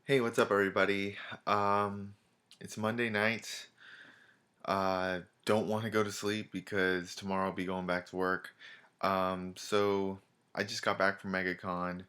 Hey, what's up, everybody? It's Monday night. Don't want to go to sleep because tomorrow I'll be going back to work. So I just got back from Megacon.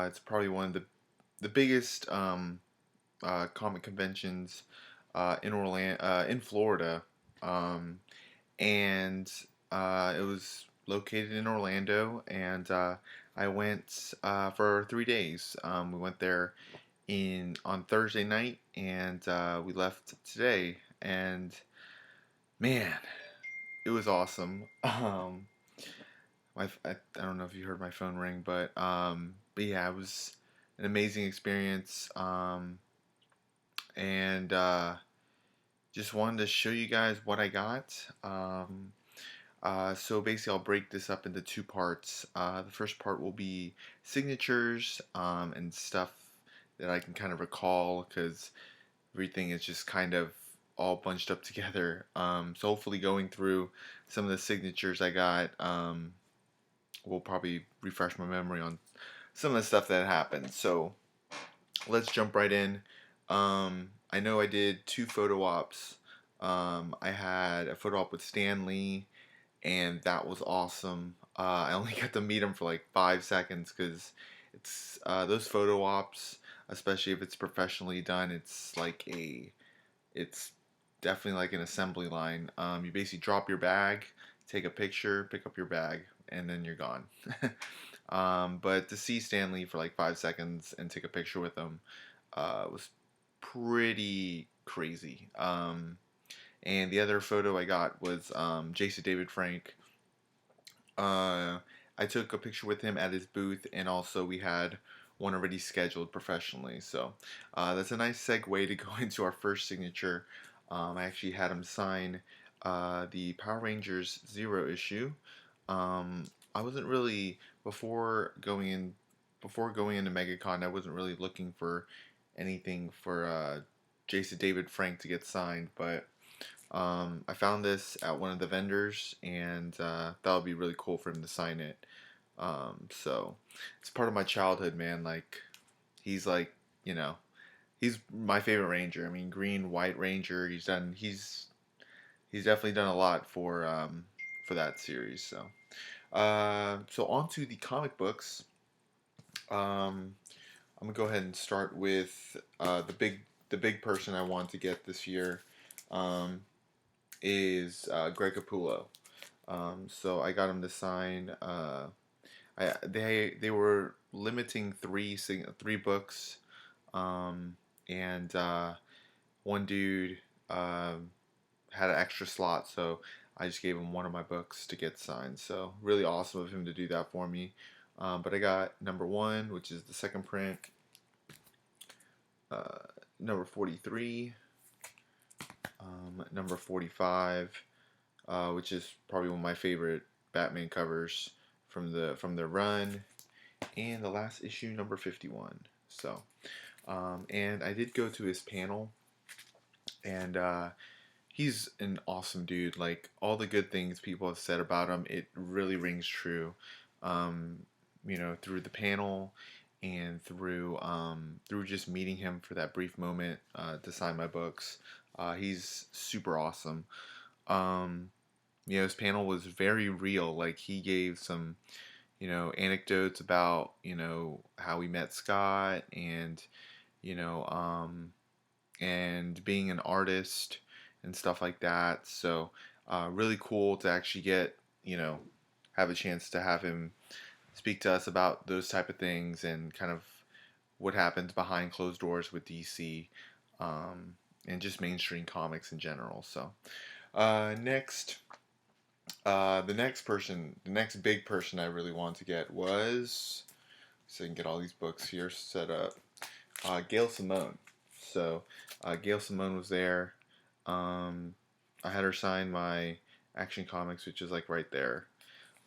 It's probably one of the biggest comic conventions in Florida. Um, and It was located in Orlando, and I went for 3 days. We went there in on Thursday night, and we left today. And man, it was awesome. I don't know if you heard my phone ring, but yeah, it was an amazing experience. And Just wanted to show you guys what I got. So basically, I'll break this up into two parts. The first part will be signatures and stuff that I can kind of recall because everything is just kind of all bunched up together. So hopefully, going through some of the signatures I got will probably refresh my memory on some of the stuff that happened. So let's jump right in. I know I did two photo ops. I had a photo op with Stan Lee, and that was awesome. I only got to meet him for like 5 seconds because it's those photo ops, especially if it's professionally done. It's definitely like an assembly line. You basically drop your bag, take a picture, pick up your bag, and then you're gone. But to see Stanley for like 5 seconds and take a picture with him was pretty crazy. And the other photo I got was Jason David Frank. I took a picture with him at his booth, and also we had one already scheduled professionally. So that's a nice segue to go into our first signature. I actually had him sign the Power Rangers Zero issue. I wasn't really before going into MegaCon. I wasn't really looking for anything for Jason David Frank to get signed, but I found this at one of the vendors, and that would be really cool for him to sign it. So it's part of my childhood, man. Like he's like, you know, he's my favorite Ranger. I mean, Green, White Ranger. He's definitely done a lot for that series. So on to the comic books. Um, I'm gonna go ahead and start with the big person I want to get this year. Um, is Greg Capullo. So I got him to sign. They were limiting three books, um, and one dude had an extra slot, so I just gave him one of my books to get signed. So really awesome of him to do that for me. But I got number one, which is the second print, uh, number 43, number 45, which is probably one of my favorite Batman covers from the run, and the last issue, number 51. So, and I did go to his panel, and he's an awesome dude. Like all the good things people have said about him, it really rings true. Um, through the panel and through just meeting him for that brief moment to sign my books. He's super awesome. Um, his panel was very real. Like he gave some, anecdotes about, how he met Scott you know, um, and being an artist and stuff like that. So, really cool to actually have a chance to have him speak to us about those type of things and kind of what happens behind closed doors with DC, and just mainstream comics in general. So, next, the next big person I really wanted to get was, so I can get all these books here set up. Gail Simone. So, Gail Simone was there. Um, I had her sign my Action Comics, which is like right there.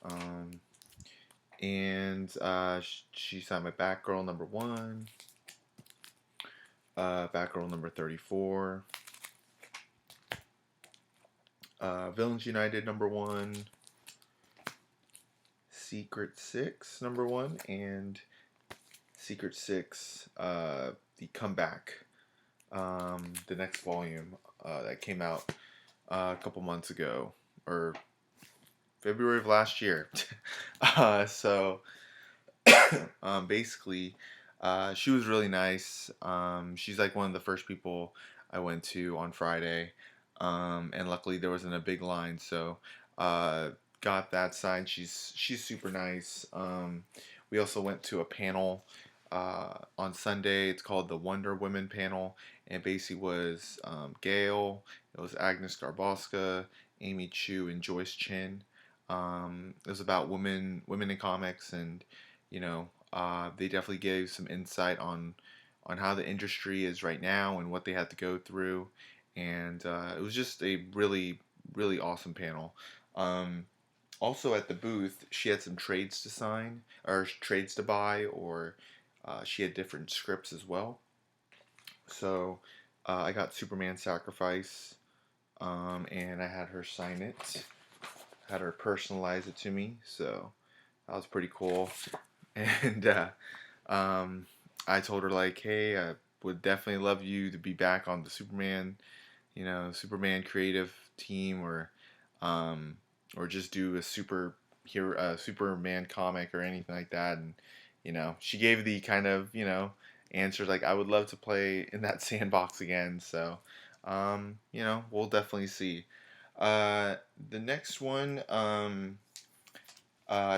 Um, and she signed my Batgirl number one, Batgirl number 34, Villains United number one, Secret Six number one, and Secret Six the comeback, the next volume that came out a couple months ago, or February of last year. So basically, she was really nice. She's like one of the first people I went to on Friday, and luckily there wasn't a big line, so uh, got that side. She's super nice. We also went to a panel on Sunday. It's called the Wonder Women panel, and it basically was Gail, it was Agnes Garboska, Amy Chu, and Joyce Chin. It was about women in comics, and they definitely gave some insight on how the industry is right now and what they had to go through, and it was just a really awesome panel. Um, Also at the booth, she had some trades to sign or trades to buy, or she had different scripts as well. So I got Superman Sacrifice, and I had her sign it, had her personalize it to me. So that was pretty cool. And um, I told her like, hey, I would definitely love you to be back on the Superman creative team, um, or just do a Superman comic or anything like that. And she gave the kind of answer like, I would love to play in that sandbox again. So, we'll definitely see. Uh, the next one,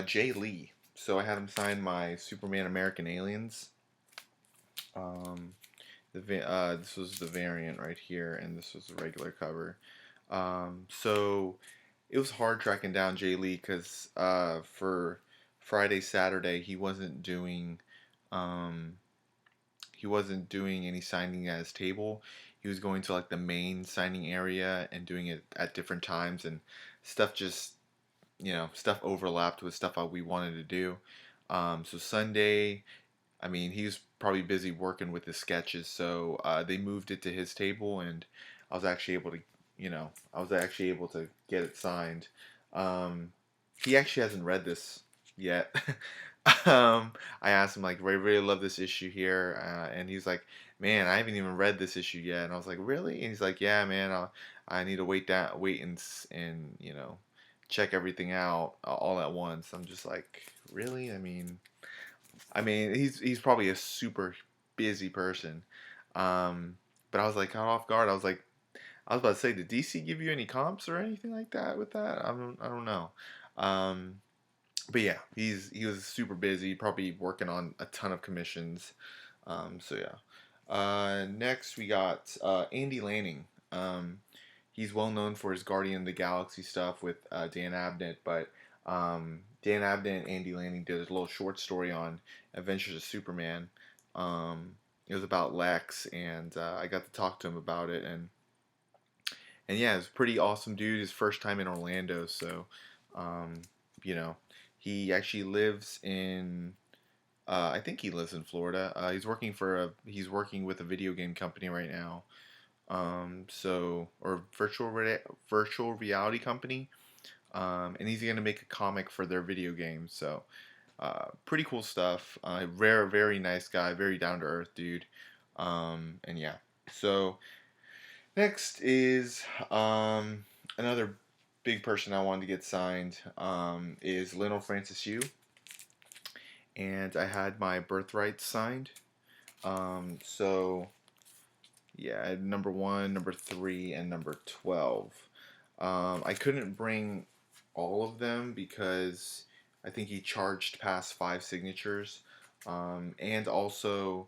Jay Lee. So I had him sign my Superman American Aliens. Um, this was the variant right here, and this was the regular cover. So it was hard tracking down Jay Lee because for Friday, Saturday, um, he wasn't doing any signing at his table. He was going to like the main signing area and doing it at different times, and stuff just stuff overlapped with stuff we wanted to do. So Sunday, I mean, he was probably busy working with his sketches, so they moved it to his table, and I was actually able to, I was actually able to get it signed. Um, he actually hasn't read this yet. I asked him like, "I really love this issue here," and he's like, "Man, I haven't even read this issue yet." And I was like, "Really?" And he's like, "Yeah, man, I need to wait and check everything out all at once." I'm just like, "Really?" I mean, he's probably a super busy person. Um, but I was like caught off guard. I was about to say, did DC give you any comps or anything like that with that? I don't know. Um, but yeah, he was super busy, probably working on a ton of commissions. So yeah. Next we got Andy Lanning. He's well known for his Guardian of the Galaxy stuff with Dan Abnett, but Dan Abnett and Andy Lanning did a little short story on Adventures of Superman. Um, it was about Lex, and I got to talk to him about it, and yeah, it's pretty awesome dude. His first time in Orlando, so um, you know, he actually lives in. I think he lives in Florida. He's working with a video game company right now. Or virtual reality company. And he's gonna make a comic for their video game. So, pretty cool stuff. Very nice guy, very down to earth dude. And yeah. So next is another big person I wanted to get signed. Is Lionel Francis Yu, and I had my birthright signed. So yeah, number one, number three, and number 12. I couldn't bring all of them because I think he charged past five signatures. And also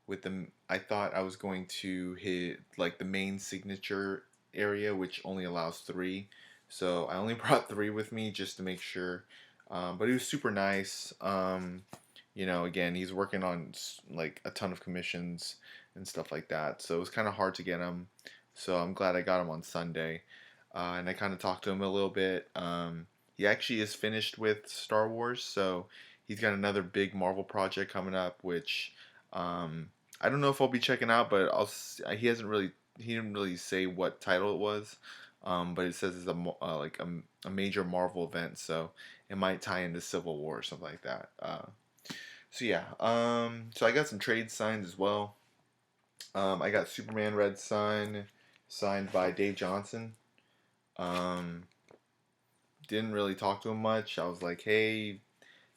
with the, I thought I was going to hit like the main signature area, which only allows three. So I only brought three with me just to make sure. But he was super nice. Again, he's working on like a ton of commissions and stuff like that. So it was kind of hard to get him. So I'm glad I got him on Sunday. And I kind of talked to him a little bit. He actually is finished with Star Wars, so he's got another big Marvel project coming up, which I don't know if I'll be checking out, but he didn't really say what title it was, but it says it's a major Marvel event, so it might tie into Civil War or something like that. So yeah, so I got some trade signs as well. I got Superman Red Sun signed by Dave Johnson. Um, didn't really talk to him much. I was like, hey,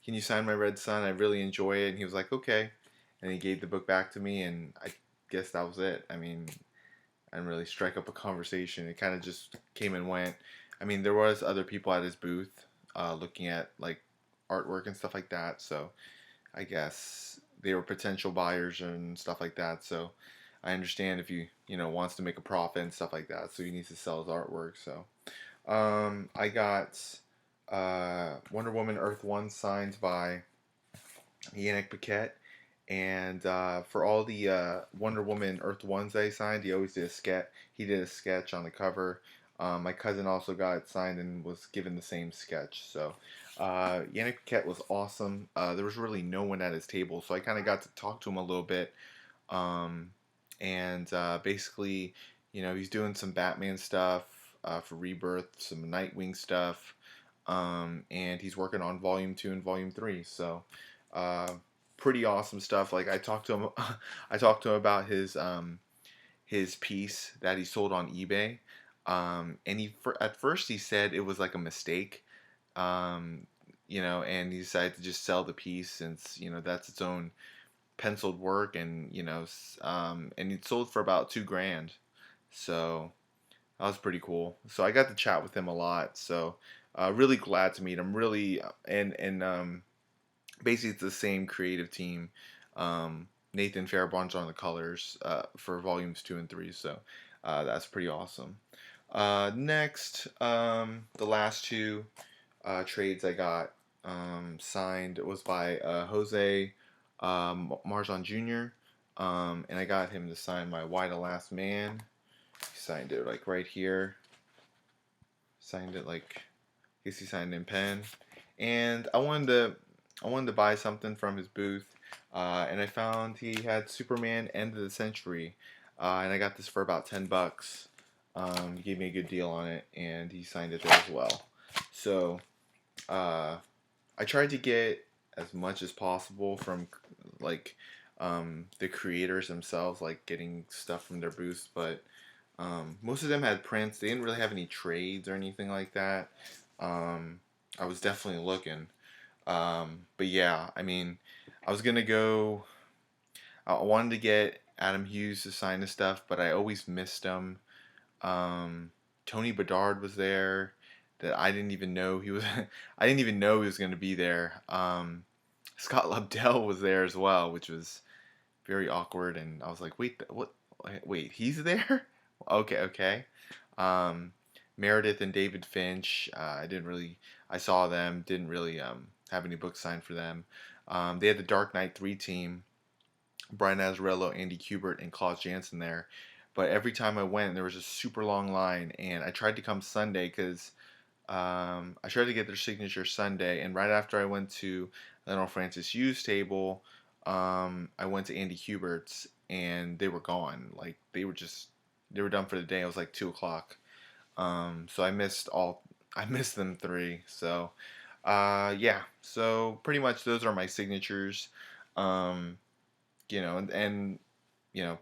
can you sign my Red Sun? I really enjoy it. And he was like, okay. And he gave the book back to me, and I guess that was it. I mean, I didn't really strike up a conversation. It kind of just came and went. I mean, there was other people at his booth looking at like artwork and stuff like that. So I guess they were potential buyers and stuff like that. So I understand if wants to make a profit and stuff like that. So he needs to sell his artwork. So I got Wonder Woman Earth 1 signed by Yannick Paquette. And for all the Wonder Woman Earth 1s that he signed, he always did a sketch. He did a sketch on the cover. My cousin also got it signed and was given the same sketch. So Yannick Paquette was awesome. There was really no one at his table, so I kind of got to talk to him a little bit. Um, and basically, he's doing some Batman stuff for Rebirth, some Nightwing stuff, and he's working on Volume 2 and Volume 3. So, pretty awesome stuff. Like I talked to him, I talked to him about his piece that he sold on eBay, and at first he said it was like a mistake, um, and he decided to just sell the piece since that's its own penciled work, and and it sold for about 2 grand. So that was pretty cool. So I got to chat with him a lot. So really glad to meet him. Really, and basically it's the same creative team. Nathan Farabaughn's on the colors for volumes 2 and 3. So that's pretty awesome. Next, the last two trades I got signed was by Jose Marjan Jr. And I got him to sign my Why the Last Man. He signed it like right here. Signed it like, I guess he signed in pen. And I wanted to buy something from his booth, and I found he had Superman End of the Century, and I got this for about $10. He gave me a good deal on it, and he signed it there as well. So uh, I tried to get as much as possible from like the creators themselves, like getting stuff from their booths, but most of them had prints. They didn't really have any trades or anything like that. I was definitely looking. But yeah, I mean, I was gonna go. I wanted to get Adam Hughes to sign the stuff, but I always missed him. Um, Tony Bedard was there. That I didn't even know he was. I didn't even know he was gonna be there. Scott Lobdell was there as well, which was very awkward. And I was like, wait, what? Wait, he's there? Okay, okay. Um, Meredith and David Finch. I didn't really. I saw them. Didn't really have any books signed for them. They had the Dark Knight 3 team. Brian Azzarello, Andy Kubert, and Klaus Janson there. But every time I went, there was a super long line, and I tried to come Sunday because I tried to get their signature Sunday. And right after I went to Lionel Francis Yu's table, I went to Andy Kubert's, and they were gone. Like they were done for the day. It was like 2 o'clock. So I missed them three. So, yeah. So pretty much those are my signatures. Um, and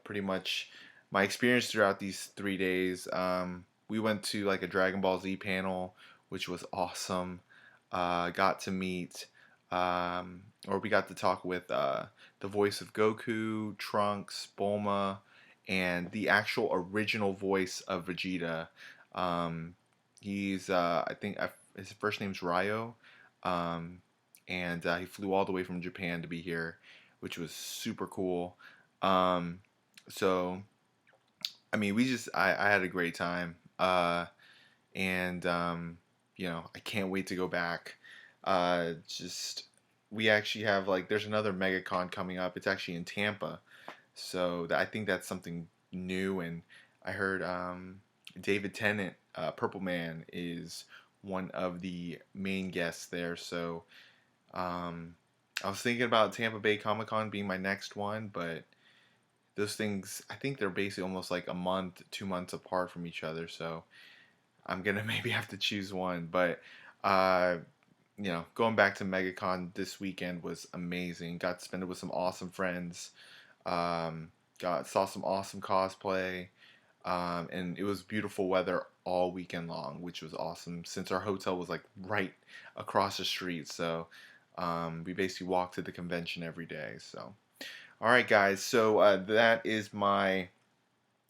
pretty much my experience throughout these 3 days. We went to like a Dragon Ball Z panel, which was awesome. Got to meet, or we got to talk with the voice of Goku, Trunks, Bulma, and the actual original voice of Vegeta. Um, he's, I think, his first name's Ryo, um, and he flew all the way from Japan to be here, which was super cool. Um, so, I mean, I had a great time. And I can't wait to go back. Just we actually have like there's another Megacon coming up. It's actually in Tampa, so I think that's something new. And I heard David Tennant, Purple Man, is one of the main guests there. So um, I was thinking about Tampa Bay Comic Con being my next one, but those things I think they're basically almost like a month, 2 months apart from each other. So I'm gonna maybe have to choose one, but uh, going back to MegaCon this weekend was amazing. Got to spend it with some awesome friends. Um, saw some awesome cosplay. And it was beautiful weather all weekend long, which was awesome since our hotel was like right across the street. So we basically walked to the convention every day. So, all right, guys. So that is my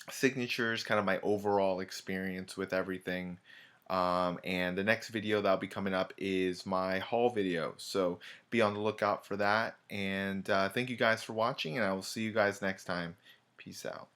signatures, kind of my overall experience with everything. And the next video that'll be coming up is my haul video. So be on the lookout for that. And thank you guys for watching, and I will see you guys next time. Peace out.